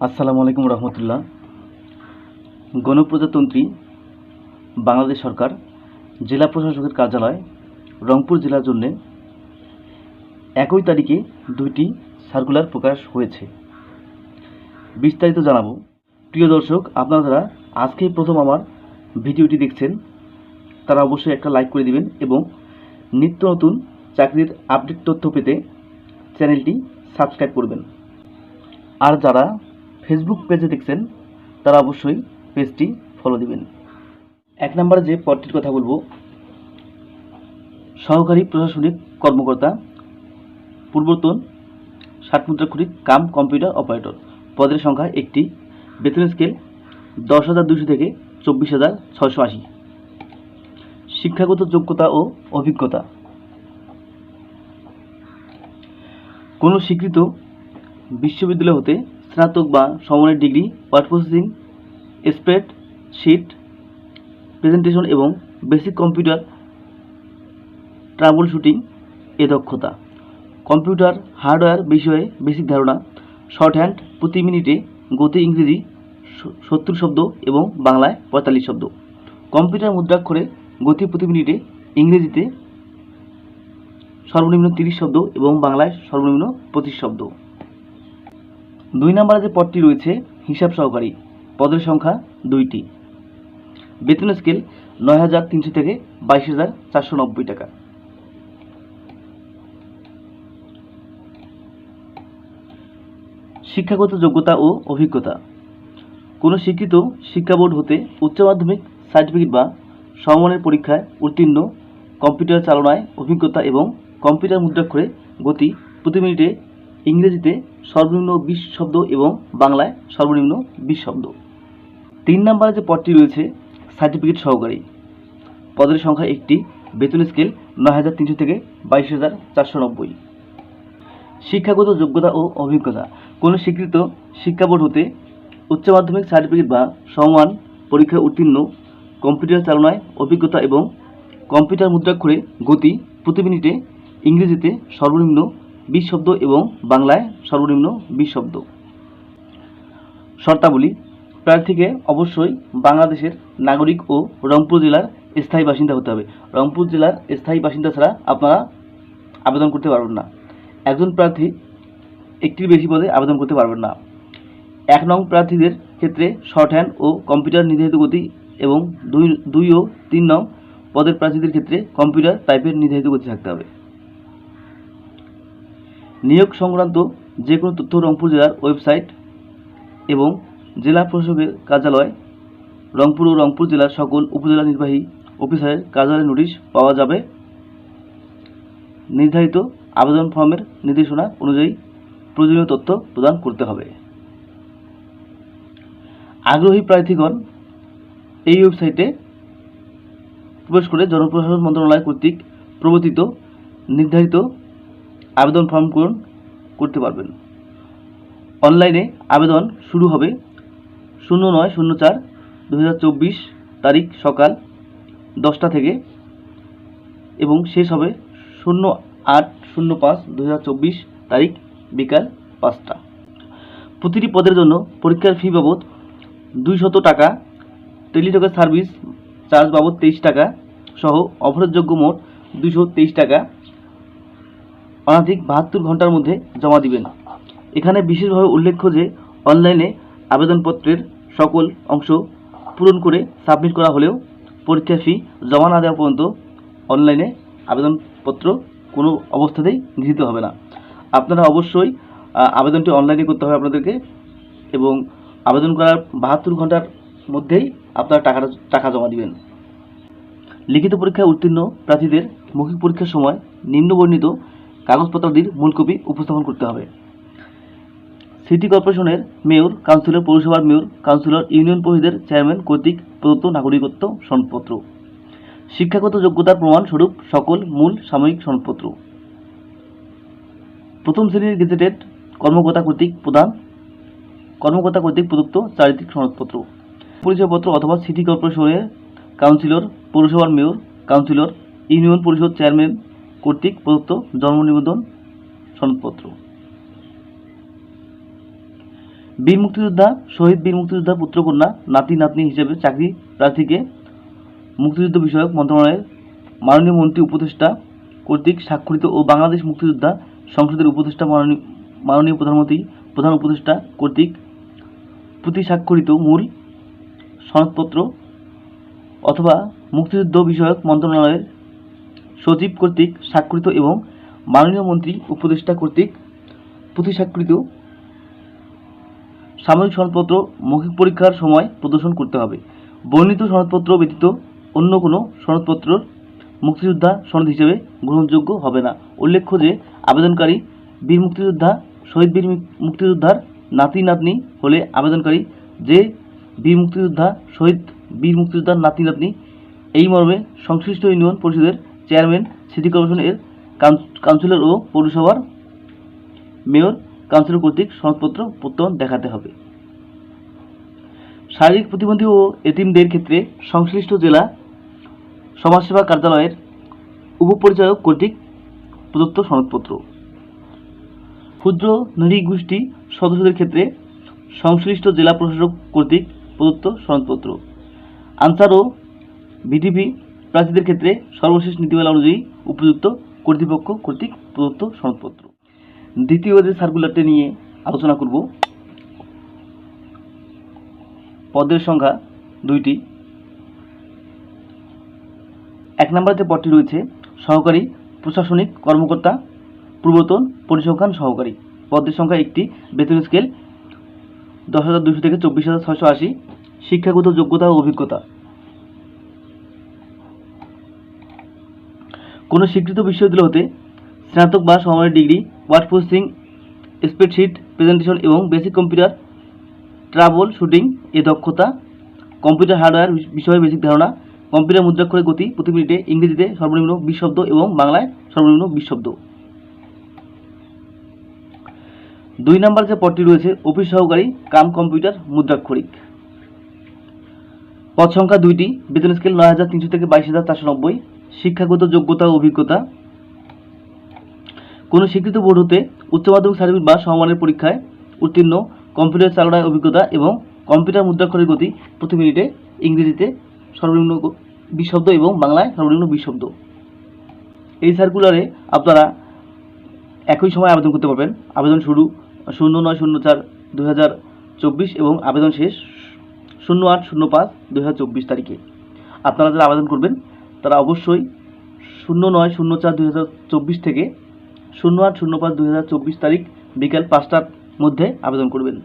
আসসালামু আলাইকুম রহমতুল্লাহ। গণপ্রজাতন্ত্রী বাংলাদেশ সরকার জেলা প্রশাসকের কার্যালয় রংপুর জেলার জন্য 1 তারিখে 2টি সার্কুলার প্রকাশ হয়েছে। বিস্তারিত জানাবো। প্রিয় দর্শক, আপনারা যারা আজকেই প্রথম আমার ভিডিওটি দেখছেন তারা অবশ্যই একটা লাইক করে দিবেন এবং নিত্য নতুন চাকরির আপডেট তথ্য পেতে চ্যানেলটি সাবস্ক্রাইব করবেন। আর যারা ফেসবুক পেজে দেখছেন তারা অবশ্যই পেজটি ফলো দিবেন। 1 নম্বরে যে পদটির কথা বলবো, সহকারী প্রশাসনিক কর্মকর্তা, পূর্বতন 60 মুদ্রাক্ষরিক কাম কম্পিউটার অপারেটর। পদের সংখ্যা 1টি। বেতন স্কেল 10,200 থেকে 24,680। শিক্ষাগত যোগ্যতা ও অভিজ্ঞতা: কোনো স্বীকৃত বিশ্ববিদ্যালয় হতে স্নাতক বা সমমানের degree, word processing, spreadsheet, presentation এবং বেসিক কম্পিউটার ট্রাবল শুটিং এ দক্ষতা। কম্পিউটার হার্ডওয়্যার বিষয়ে বেসিক ধারণা। শর্ট হ্যান্ড প্রতি মিনিটে গতি ইংরেজি 70 শব্দ এবং বাংলায় 45 শব্দ। কম্পিউটার মুদ্রাক্ষরে গতি প্রতি মিনিটে ইংরেজিতে সর্বনিম্ন 30 শব্দ এবং বাংলায় সর্বনিম্ন 25 শব্দ। 2 নম্বরে যে পদটি রয়েছে, হিসাব সহকারী। পদের সংখ্যা 2টি। বেতন স্কেল 9,300 থেকে 22,490 টাকা। শিক্ষাগত যোগ্যতা ও অভিজ্ঞতা: কোনো স্বীকৃত শিক্ষা বোর্ড হতে উচ্চ মাধ্যমিক সার্টিফিকেট বা সমমানের পরীক্ষায় উত্তীর্ণ, কম্পিউটার চালনায় অভিজ্ঞতা এবং কম্পিউটার মুদ্রাক্ষরে গতি প্রতি মিনিটে ইংরেজিতে সর্বনিম্ন 20 শব্দ এবং বাংলায় সর্বনিম্ন 20 শব্দ। 3 নম্বরে যে পদটি রয়েছে, সার্টিফিকেট সহকারী। পদের সংখ্যা 1টি। বেতন স্কেল 9,300 থেকে 22,490। শিক্ষাগত যোগ্যতা ও অভিজ্ঞতা: কোনো স্বীকৃত শিক্ষা বোর্ড হতে উচ্চ মাধ্যমিক সার্টিফিকেট বা সমমান পরীক্ষায় উত্তীর্ণ, কম্পিউটার চালনায় অভিজ্ঞতা এবং কম্পিউটার মুদ্রাক্ষরে গতি প্রতি মিনিটে ইংরেজিতে সর্বনিম্ন 20 শব্দ এবং বাংলায় সর্বনিম্ন 20 শব্দ। শর্তাবলী: প্রার্থীকে অবশ্যই বাংলাদেশের নাগরিক ও রংপুর জেলার স্থায়ী বাসিন্দা হতে হবে। রংপুর জেলার স্থায়ী বাসিন্দা ছাড়া আপনারা আবেদন করতে পারবেন না। একজন প্রার্থী একটির বেশি পদে আবেদন করতে পারবেন না। 1 নং প্রার্থীদের ক্ষেত্রে শর্ট হ্যান্ড ও কম্পিউটার নির্ধারিত গতি এবং 2 ও 3 নং পদের প্রার্থীদের ক্ষেত্রে কম্পিউটার টাইপের নির্ধারিত গতি থাকতে হবে। নিয়োগ সংক্রান্ত যে কোনো তথ্য রংপুর জেলার ওয়েবসাইট এবং জেলা প্রশাসকের কার্যালয় রংপুর ও রংপুর জেলার সকল উপজেলা নির্বাহী অফিসারের কার্যালয়ে নোটিশ পাওয়া যাবে। নির্ধারিত আবেদন ফর্মের নির্দেশনা অনুযায়ী প্রয়োজনীয় তথ্য প্রদান করতে হবে। আগ্রহী প্রার্থীগণ এই ওয়েবসাইটে প্রবেশ করে জনপ্রশাসন মন্ত্রণালয় কর্তৃক প্রবর্তিত নির্ধারিত আবেদন ফর্ম পূরণ করতে পারবেন। অনলাইনে আবেদন শুরু হবে 09/04/2024 তারিখ সকাল 10টা থেকে এবং শেষ হবে 08/05/2024 তারিখ বিকাল 5টা। প্রতিটি পদের জন্য পরীক্ষার ফি বাবদ 200 টাকা, টেলিটকের সার্ভিস চার্জ বাবদ 23 টাকা সহ অফারযোগ্য মোট 223 টাকা অনধিক 72 ঘন্টার মধ্যে জমা দিবেন। এখানে বিশেষভাবে উল্লেখ্য যে অনলাইনে আবেদনপত্রের সকল অংশ পূরণ করে সাবমিট করা হলেও পরীক্ষার ফি জমা না দেওয়া পর্যন্ত অনলাইনে আবেদনপত্র কোনো অবস্থাতেই গৃহীত হবে না। আপনারা অবশ্যই আবেদনটি অনলাইনে করতে হবে আপনাদেরকে এবং আবেদন করার 72 ঘন্টার মধ্যেই আপনারা টাকা জমা দিবেন। লিখিত পরীক্ষায় উত্তীর্ণ প্রার্থীদের মৌখিক পরীক্ষার সময় নিম্নবর্ণিত কাগজপত্রাদির মূল কপি উপস্থাপন করতে হবে। সিটি কর্পোরেশনের মেয়র, কাউন্সিলর, পৌরসভার মেয়র, কাউন্সিলর, ইউনিয়ন পরিষদের চেয়ারম্যান কর্তৃক প্রদত্ত নাগরিকত্ব সনদপত্র। শিক্ষাগত যোগ্যতার প্রমাণ স্বরূপ সকল মূল সাময়িক সনদপত্র। প্রথম শ্রেণীর গেজেটেড কর্মকর্তা কর্তৃক প্রদত্ত চারিত্রিক সনদপত্র। পরিচয়পত্র অথবা সিটি কর্পোরেশনের কাউন্সিলর, পৌরসভার মেয়র, কাউন্সিলর, ইউনিয়ন পরিষদ চেয়ারম্যান কর্তৃক প্রদত্ত জন্ম নিবন্ধন সনদপত্র। বীর মুক্তিযোদ্ধা, শহীদ বীর মুক্তিযোদ্ধা পুত্রকন্যা, নাতি নাতনি হিসেবে চাকরি প্রার্থীকে মুক্তিযুদ্ধ বিষয়ক মন্ত্রণালয়ের মাননীয় মন্ত্রী উপদেষ্টা কর্তৃক স্বাক্ষরিত ও বাংলাদেশ মুক্তিযোদ্ধা সংসদের উপদেষ্টা মাননীয় প্রধান উপদেষ্টা কর্তৃক প্রতি স্বাক্ষরিত মূল সনদপত্র অথবা মুক্তিযুদ্ধ বিষয়ক মন্ত্রণালয়ের সচিব কর্তৃক স্বাক্ষরিত এবং মাননীয় মন্ত্রী উপদেষ্টা কর্তৃক প্রতি স্বাক্ষরিত সাময়িক সনদপত্র মৌখিক পরীক্ষার সময় প্রদর্শন করতে হবে। বর্ণিত সনদপত্র ব্যতীত অন্য কোনো সনদপত্র মুক্তিযোদ্ধা সনদ হিসেবে গ্রহণযোগ্য হবে না। উল্লেখ্য যে আবেদনকারী বীর মুক্তিযোদ্ধা, শহীদ বীর মুক্তিযোদ্ধার নাতি নাতনি হলে আবেদনকারী যে বীর মুক্তিযোদ্ধা, শহীদ বীর মুক্তিযোদ্ধার নাতি নাতনি এই মর্মে সংশ্লিষ্ট ইউনিয়ন পরিষদের চেয়ারম্যান, সিটি কর্পোরেশনের কাউন্সিলর ও পৌরসভার মেয়র কাউন্সিলর কর্তৃক সনদপত্র প্রত্যয়ন দেখাতে হবে। শারীরিক প্রতিবন্ধী ও এতিমদের ক্ষেত্রে সংশ্লিষ্ট জেলা সমাজসেবা কার্যালয়ের উপপরিচালক কর্তৃক প্রদত্ত সনদপত্র। ক্ষুদ্র নৃগোষ্ঠী সদস্যদের ক্ষেত্রে সংশ্লিষ্ট জেলা প্রশাসক কর্তৃক প্রদত্ত সনদপত্র। আনসার ও ভিডিপি প্রার্থীদের ক্ষেত্রে সর্বশেষ নীতিমালা অনুযায়ী উপযুক্ত কর্তৃপক্ষ কর্তৃক প্রদত্ত সনদপত্র। দ্বিতীয় যে সার্কুলারটি নিয়ে আলোচনা করব, পদের সংখ্যা 2টি। 1 নম্বরে যে পদটি রয়েছে সহকারী প্রশাসনিক কর্মকর্তা, প্রবর্তন পরিসংখ্যান সহকারী। পদের সংখ্যা 1টি, বেতন স্কেল 10,200 থেকে 24,680, শিক্ষাগত যোগ্যতা ও অভিজ্ঞতা। কোনো স্বীকৃত বিশ্ববিদ্যালয় হতে স্নাতক বা সমমানের degree, word processing, spreadsheet, presentation এবং বেসিক কম্পিউটার ট্রাবল শুটিং এ দক্ষতা, কম্পিউটার হার্ডওয়্যার বিষয়ে বেসিক ধারণা, কম্পিউটার মুদ্রাক্ষরের গতি প্রতি মিনিটে ইংরেজিতে সর্বনিম্ন 20 শব্দ এবং বাংলায় সর্বনিম্ন 20 শব্দ। 2 নম্বর যে পদটি রয়েছে অফিস সহকারী কাম কম্পিউটার মুদ্রাক্ষরিক। পদ সংখ্যা 2টি, বেতন স্কেল 9,300 থেকে 22,490, শিক্ষাগত যোগ্যতা ও অভিজ্ঞতা। কোনো স্বীকৃত বোর্ড হতে উচ্চ মাধ্যমিক সার্টিফিকেট বা সমমানের পরীক্ষায় উত্তীর্ণ, কম্পিউটার চালনায় অভিজ্ঞতা এবং কম্পিউটার মুদ্রাক্ষরের গতি প্রতি মিনিটে ইংরেজিতে সর্বনিম্ন 20 শব্দ এবং বাংলায় সর্বনিম্ন 20 শব্দ। এই সার্কুলারে আপনারা একই সময় আবেদন করতে পারবেন। আবেদন শুরু 09/04/2024 এবং আবেদন শেষ 08/05/2024 তারিখে। আপনারা যারা আবেদন করবেন তারা অবশ্যই 09/04/2024 থেকে 08/05/2024 তারিখ বিকাল 5টার মধ্যে আবেদন করবেন।